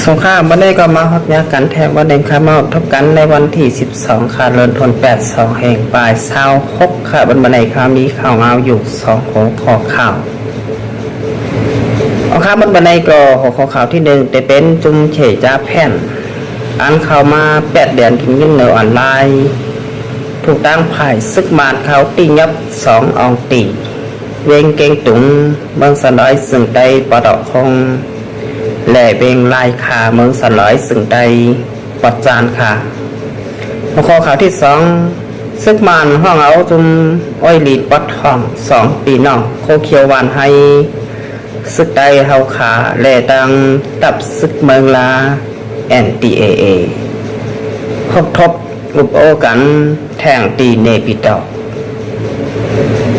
สงครามวันนี้ก็มาฮอดยากันแทนวันเด่นค่ะมาทบกันในวันที่12ค่ะเดือนธันวาคมแห่งปลาย26ค่ะวันในค่ะมีข่าวเงาอยู่2หัวข้อข่าวเอาค่ะวันในก็หัวข้อข่าวที่1แต่เป็นจุ่มเฉยจ้าแผ่นอันเข้ามา8เดือนกินเงินในออนไลน์ถูกตั้งภายซึกมานเขาตียับ2อองตีเวงเก่งตุงเมืองสน้อยสึงได้ปดอกคงแหล่เบงลายขาเมืองสลอยสึงใดปัดจานค่ะหัวข้อข่าวที่2ซึกมันห้องเอาจุมอ้อยลีดปัดห้อง2ปีน้องโคเคียววานให้ซึกใดเฮาขาแหล่ตังตับซึกเมืองลา NTAA พบทบอุปโอกันแทงตีเนปิดอก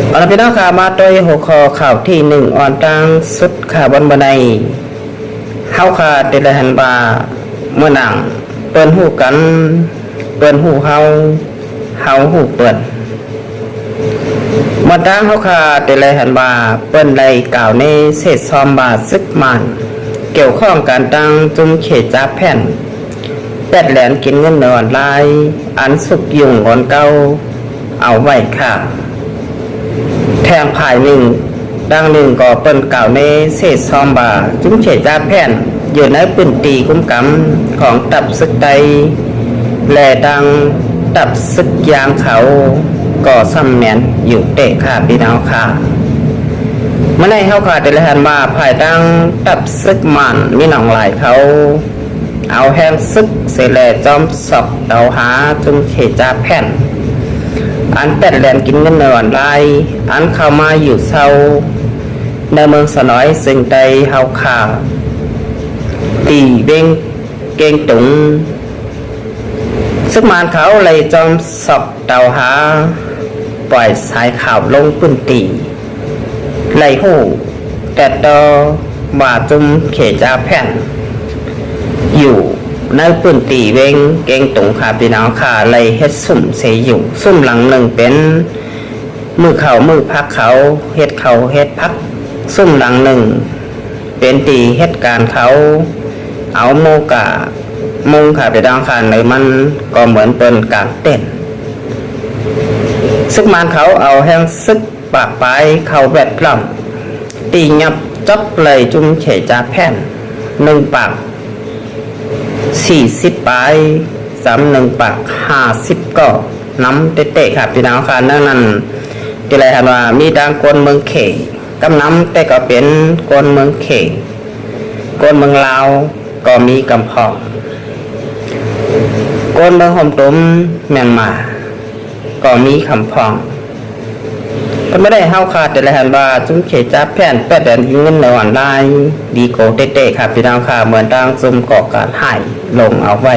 เอาละพี่น้องค่ะมาโดยหัวข้อข่าวที่1อ่อนตังสุดข่าวบนบันไดเฮาค่ะเดลหันบาเมื่อหนังเปิ้นหูกันเปิ้นหูเฮาหูเปิ้นมาดังเฮาค่ะเดลหันบาเปิ้นได้กล่าวในเศษซอมบาซึกมันเกี่ยวข้องการตั้งจุ่มเขตจับแผ่น8แหลนกินเงินออนไลน์อันสุกยุ่งงอนเก่าเอาไว้ค่ะแทงภายหนึ่งดังหนึ่งก็เปิ้นกล่าวในเศษซอมบาจุ้มเฉยจ้าแผ่นอยู่ในปืนตีคุ้มกำของตับซึกใดแลดังตับซึกยางเขาก่อซ้ำแมนอยู่เตะค่ะพี่น้องค่ะเมื่อในเขาขาดแต่ละหันมาภายดังตับซึกมันมีหนองไหลเขาเอาแห้งซึกเสแลจอมสอบเดาหาจุ้มเฉยจ้าแผ่นอันเป็ดแหลนกินเงินในวันไล่อันเข้ามาอยู่เศร้าในเมืองสน้อยสิ่งใดเฮาขาตีเบ้งเก่งตุงซึกมานเขาเลยจอมสอบเตาหาปล่อยสายข่าวลงพื้นตีไหลหูแต่ตอบาจุมเขจาแผ่นอยู่ในปืนตีเวงเก่งตุงขาพี่น้องขาเลยเฮ็ดสุ่มเสยอยู่สุ่มหลังหนึ่งเป็นมือเขามือพักเขาเฮ็ดเขาเฮ็ดพักสุ่มหลังหนึ่งเป็นตีเฮ็ดการเขาเอาโมกะมุงขาพี่น้องขาในมันก็เหมือนเป็นการเต้นซึกมันเขาเอาแห้งซึกปากปลายเขาแวดล้อมตียับจับเลยจุ่มเฉยจ่าแผ่น1 ปาก40 ปลาย1 ปาก50ก็น้ำเตะครับพี่น้องค่ะนั่นที่ไรครับว่ามีดังกวนเมืองเขกำน้ำแต่ก็เป็นกวนเมืองเขกวนเมืองลาวก็มีกำพองกวนเมืองหอมตุ้มเมียนมาก็มีคำพองก็ไม่ได้เฮาขาดแต่ละหันว่าจุ้มเขจับแผ่น8แดนยิงเงินในวันได้ดีโกเตะครับพี่น้องค่ะเหมือนดังซุ่มก่อการหายลงเอาไว้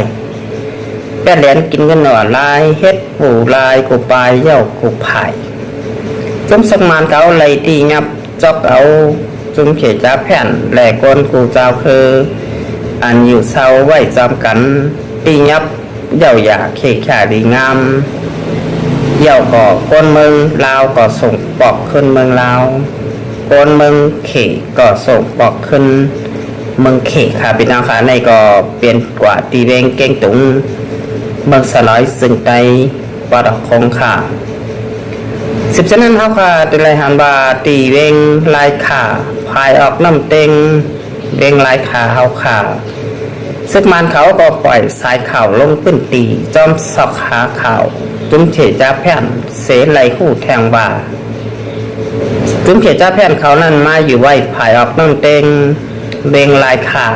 8แดนกินเงินในวันได้เฮ็ดหูลายกูปลายเย่ากูไผ่จุ้มสักมานเขาเลยตีงับจอกเอาจุ้มเขจับแผ่นแหลกก้นกูเจ้าคืออันอยู่เศร้าไว้จำกันตีงับเย่าอยากเขขาดีงามเย่าก่อก้นเมืองลาวก่อส่งปอกขึ้นเมืองลาวก้นเมืองเขก่อส่งปอกขึ้นเมืองเขค่ะพี่น้องค่ะในก็เปลี่ยนกว่าตีเวงเก่งตุงเมืองสลอยซึ่งใดปอดคงค่ะ10 เช่นนั้นเขาค่ะตีไรหันบาตีเวงลายขาพายออกน้ำเต็งเวงลายขาเขาค่ะซึกมันเขาก็ปล่อยสายข่าวลงพื้นตีจอมสอกหาข่าวจุ้มเฉยจ้าแผ่นเสไหลหูแทงบ่าจุ้มเฉยจ้าแผ่นเขานั่นมาอยู่ไว้ผายออกน้ำเต็งเบงลายขา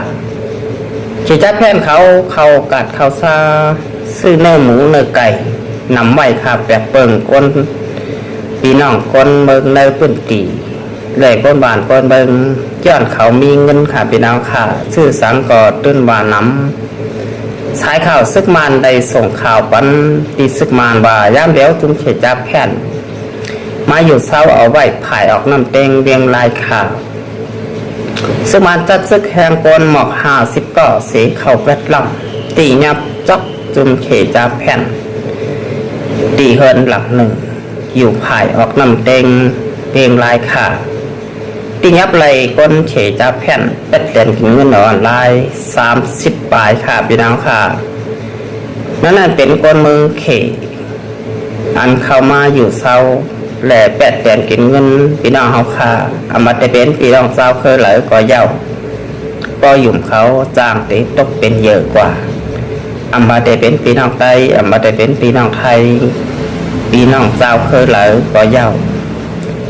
เฉยจ้าแผ่นเขากัดเขาซาซื้อเนื้อหมูเนื้อไก่นำไว้ค่ะแปดเปิงก้นปีน้องก้นเมืองเนื้อพื้นตีเลยก้นบานก้นเบิงย้อนเขามีเงินค่ะพี่น้องค่ะชื่อสังกอตื้นบานน้ำสายข่าวซึกมันได้ส่งข่าวปันตีซึกมันว่าย่ามเดียวจุ้มเขจับแผ่นมาอยู่เศร้าเอาไว้ผายออกน้ำเต็งเรียงลายข่าวซึกมันจัดซึกแหงปนหมอก50ก็เสียเข่าแวดล้อมตียับจอกจุ้มเขจับแผ่นตีเฮินหลักหนึ่งอยู่ผายออกน้ำเต็งเรียงลายข่าว ตียับไหลก้นเฉยจ้าแผ่นเป็ดเด่นกินเงินออนไลน์30 บาทค่ะพี่น้องค่ะนั่นเป็นก้นมือเขอันเข้ามาอยู่เศร้าแหล่เป็ดเด่นกินเงินพี่น้องเขาค่ะอามาแต่เป็นพี่น้องเศร้าเคยไหลก็เย้าก็หยุ่มเขาจ้างตีตกเป็นเยอะกว่าอามาแต่เป็นพี่น้องไทยอามาแต่เป็นพี่น้องไทยพี่น้องเศร้าเคยไหลก็เย้า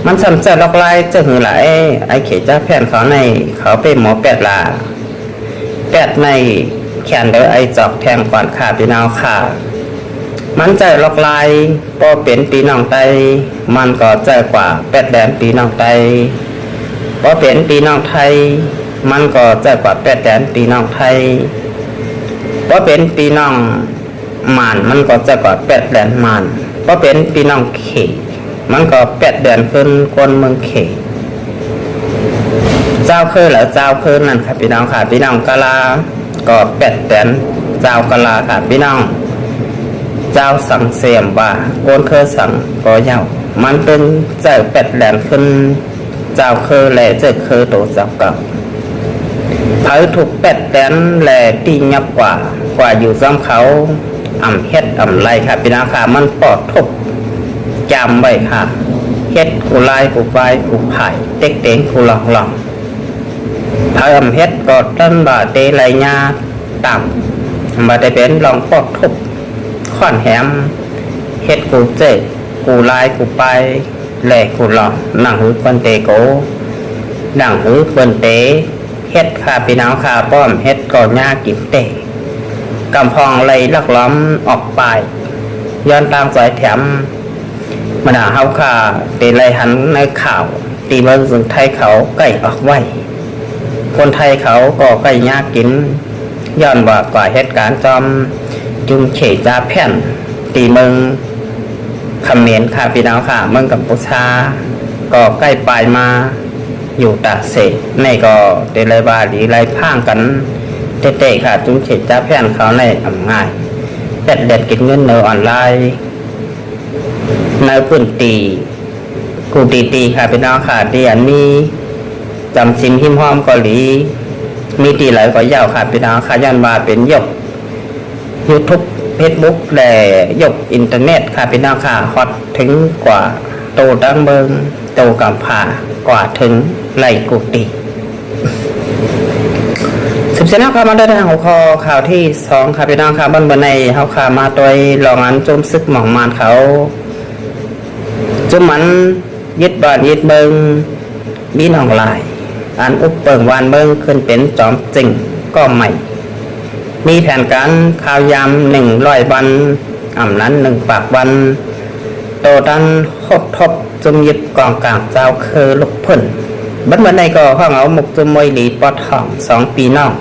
มันสำเร็จลอกไล่จะหือหลายไอ้เขจ้าแผ่นเขาในเขาเป็นหมอเป็ดลาเป็ดในแขนเดอไอ้จอกแทงก่อนขาพี่น้องขามันใจลอกไล่พอเป็นปีน้องไตมันก็ใจกว่าเป็ดแดนปีน้องไตพอเป็นปีน้องไทยมันก็ใจกว่าเป็ดแดนปีน้องไทยพอเป็นปีน้องมานมันก็ใจกว่าเป็ดแดนมานพอเป็นปีน้องเขมันก็8 เดือนขึ้นคนเมืองเขเจ้าเคยหรือเจ้าเคยนั่นค่ะพี่น้องค่ะพี่น้องกะลาก็8 เดือนเจ้ากะลาค่ะพี่น้องเจ้าสังเสียมว่าโกนเคยสั่งก็เย้ามันเป็นเจ้า8 เดือนขึ้นเจ้าเคยแหล่เจ้าเคยโตเจ้าเก่าเผาถูก8 เดือนแหล่ตีงับกว่าอยู่ซ้ำเขาเฮ็ดไรค่ะพี่น้องค่ะมันปลอดทุกจำไว้ค่ะเฮ็ดกูไล่กูไปกูไผ่เต็กเต็งกูหลองถ้าเฮ็ดก็ต้นบาเตไรญาต่ำมาได้เป็นลองปอกทุบข้อนแหมเฮ็ดกูเจ๊กูไล่กูไปแหล่กูหลองหนังหือเปิ้นเตโกหนังหือเปิ้นเตเฮ็ดค่ะพี่น้องค่ะป้อมเฮ็ดก็ญากินเตกำพองไหลลักล้อมออกไปย้อนตามสายแถมมันเฮาค่ะตีไรหันในข่าวตีเมืองสุนไทยเขาใกล้ออกไว้คนไทยเขาก็ใกล้ยากกินย้อนว่ากว่าเหตุการณ์จอมจุมเขจาแผ่นตีเมืองเขมรค่ะพี่น้องค่ะเมืองกัมพูชาก็ใกล้ปลายมาอยู่ตาเสในก็ตีไรบาหรือไรพ่างกันเตะค่ะจุมเขจาแผ่นเขาในง่ายเด็ดกินเงินในออนไลน์ในพื้นตีกูตีค่ะพี่น้องค่ะที่อันมีจำซิมหิมห้อมเกาหลีมีตีหลายก็ยาวค่ะพี่น้องค่ะยันมาเป็นยก YouTube Facebook และยกอินเทอร์เน็ตค่ะพี่น้องค่ะฮอตถึงกว่าโตดังเบิงโตกำผากว่าถึงไหลกูตี10 นาครับมาได้ทางหัวข้อข่าวที่2ค่ะพี่น้องค่ะบนในเฮาค่ะมาโดยรองอันจมซึกหม่องมานเขาจุมันยึดบ้านยึดเมืองมีน้องลายอันอุปเปิงวานเมืองขึ้นเป็นจอมจริงก็ใหม่มีแผนการข่าวยาม100 วันนั้น1 ปากวันโตดันคบทบจุมยึดกองกลางเจ้าคือลูกพ่นบัดเมื่อในก็ห้องเอาหมกจุมมวยหลีปอดทอง2 ปีน้อง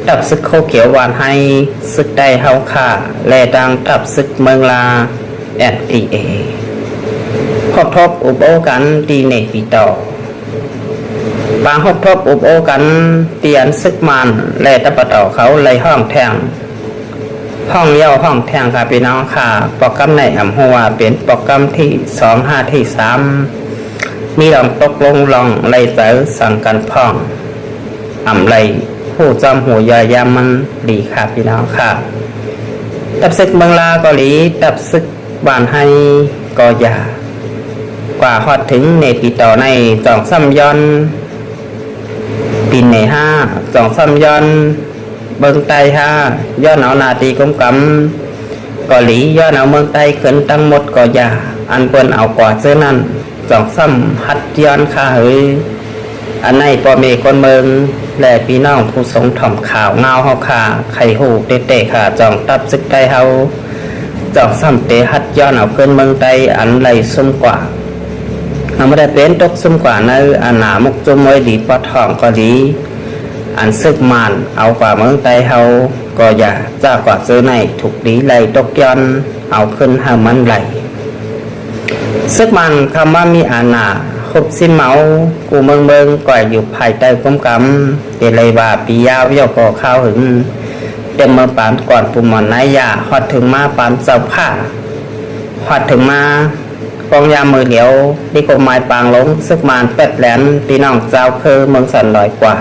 ตับซึกโคเขียวหวานให้ซึกได้เฮาค่าและดังตับซึกเมืองลาNDAครบทบอุบโอกันตีเนปีต่อบางครบทบอุบโอกันเตียนซึกมันและตะปะต่อเขาเลยห้องแทงห้องเย้าห้องแทงค่ะพี่น้องค่ะโปรแกรมในหัวเป็นโปรแกรมที่25ที่3มีลองตกลงลองไล่เสือสั่งกันพ่องไล่ผู้จำหัวยายามันดีค่ะพี่น้องค่ะตับซึกเมืองลาเกาหลีตับซึกบ้านให้กอยากว่าฮอดถึงในปีต่อใน2-3 ย้อนปีใน5-2-3 ย้อนเมืองใต้ย้อนเอานาตีกำเกาหลีย้อนเอาเมืองใต้ขึ้นทั้งหมดกอยาอันเปิ้นเอากว่าเสื้อนั้น2-3 หัดย้อนค่ะเฮ้ยอันในปอเมคนเมืองและพี่น้องผู้ทรงถ่อมข่าวเงาเฮาค่ะไข่หูเตะค่ะจองตับซึกใต้เฮา2-3 เตหัดย้อนเอาขึ้นเมืองใต้อันไหลซุ่มกว่าไม่ได้เป็นตกซุ่มกว่าในอันหนามุกจุมวยดีปอทองก็ดีอันซึกมันเอากว่าเมืองใต้เฮาก็อย่าจ้ากว่าซื้อในถูกดีไหลตกย้อนเอาขึ้นหามันไหลซึกมันคำว่ามีอาณาคบสิเมากูเมืองก่อยอยู่ภายใต้กำเตเลยว่าปียาวย่อก่อข้าวหึงเต็มเมื่อปานก่อนปุ่มหมอนนายยาฮอดถึงมาปานเจ้าผ้าฮอดถึงมา ปองยามมือเหลียวดีกไม้ปางลงซึกมานเป็ดแหลนพี่น้องเจ้าคือเมืองสันลอยกว่า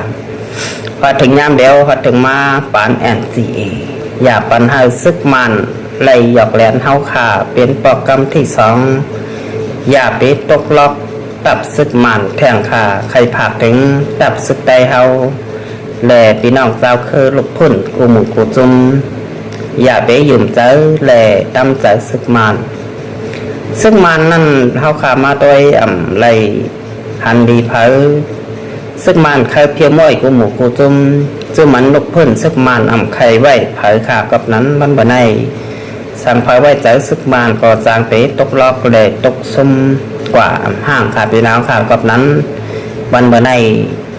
พอถึงยามเดียวพอถึงมาปานNCAอย่าปันให้ซึกมันไล่หยอกแหลนเฮาขาเป็นโปรแกรมที่2อย่าไปตกล็อกตับซึกมันแทงขาใครผักถึงตับซึกใดเฮาแลพี่น้องเจ้าคือลูกพุ่นกูหมู่กูจุมอย่าไปยืมเจอแลตำใจซึกมันซึ่งมันนั่นเฮาขามาโดยไล่หันดีเผอซึ่งมันเคยเพียงม้อยกูหมู่กูจุมซึ่งมันลูกพุ่นซึ่งมันใครไว้เผอขากับนั้นมันบ่ได้สั่งเผอไว้ใจซึ่งมันก็จางไปตกล็อกเลยตกซุ่มกว่าห้างขาพี่น้องขากับนั้นวันบ่ได้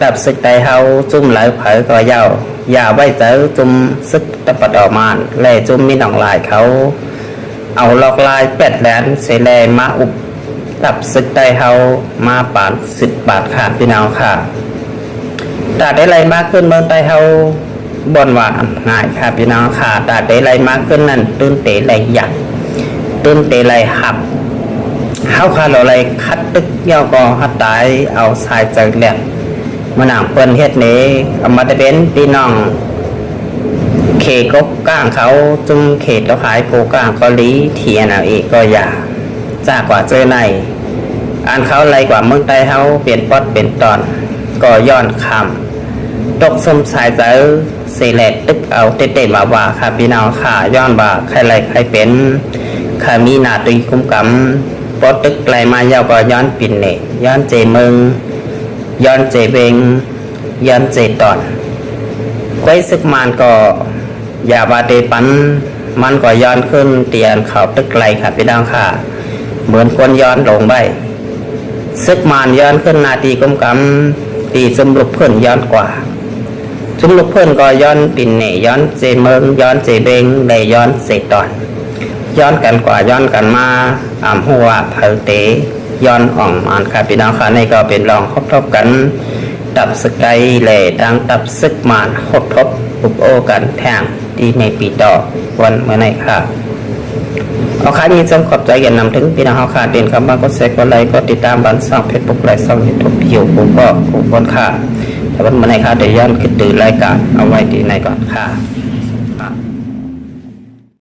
ตับซึกใดเฮาจุ่มไหลเผอก็ยาวอย่าไว้ใจจุ่มซึกตะปัดออกมาแลจุ่มมีหนองลายเขาเอาลอกลายเป็ดแหลนเสแลมาอุบตับซึกใดเฮามาปาน10 บาทขาพี่น้องค่ะตาได้ไรมากขึ้นเมืองใต้เฮาบนว่าง่ายค่ะพี่น้องค่ะตาได้ไรมากขึ้นนั่นตื้นเตะไรหยัดตื้นเตะไรหับเฮาค่ะเราไรคัดตึกเย่าก็ฮัดตายเอาสายใจแหลมมาหนังเปิ้นเฮ็ดนี้เอามาได้เป็นพี่น้องเขกกก้างเขาจุ่มเขตแล้วขายโกก้างก็ลีเทียนเอาอีกก็อย่าจ้ากว่าเจอในอ่านเขาไรกว่าเมืองใต้เฮาเปลี่ยนป๊อดเปลี่ยนตอนก็ย้อนคำตกสมสายเจอเสแลดตึกเอาเตะๆมาว่าค่ะพี่น้องค่ะย้อนว่าใครไรใครเป็นค่ะมีหน้าตีคุ้มกำป๊อดตึกไกลมายาวก็ย้อนปิ่นเนย้อนเจเมืองย้อนเจเวงย้อนเจตอนไว้ซึกมันก็อย่าบาเตปันมันก็ย้อนขึ้นเตียนเขาตึกไกลค่ะพี่น้องค่ะเหมือนคนย้อนลงไปซึกมันย้อนขึ้นนาทีกำกำตีซุ่มลุกเพื่อนย้อนกว่าซุ่มลุกเพื่อนก็ย้อนปิ่นเนย้อนเจเมืองย้อนเจเบงเลยย้อนเจตอนย้อนกันกว่าย้อนกันมาหัวเผาเตย้อนอ่องมันค่ะพี่น้องค่ะนี่ก็เป็นลองทบกันตับซึกใดแหล่ดังตับซึกมันทบอุบโอกันแทงที่ในปีต่อวันเมื่อไหร่ค่ะเอาค่ะนี้จงขอบใจอย่านำถึงพี่น้องเขาค่ะเด่นคำว่าก็แชร์ก็ไลค์ก็ติดตามบันช่องเฟซบุ๊กไลฟ์ช่องยูทูบพิวกูก็กูคนค่ะแต่วันเมื่อไหร่ค่ะเดี๋ยวย้อนคิดดูรายการเอาไว้ที่ไหนก่อนค่ะ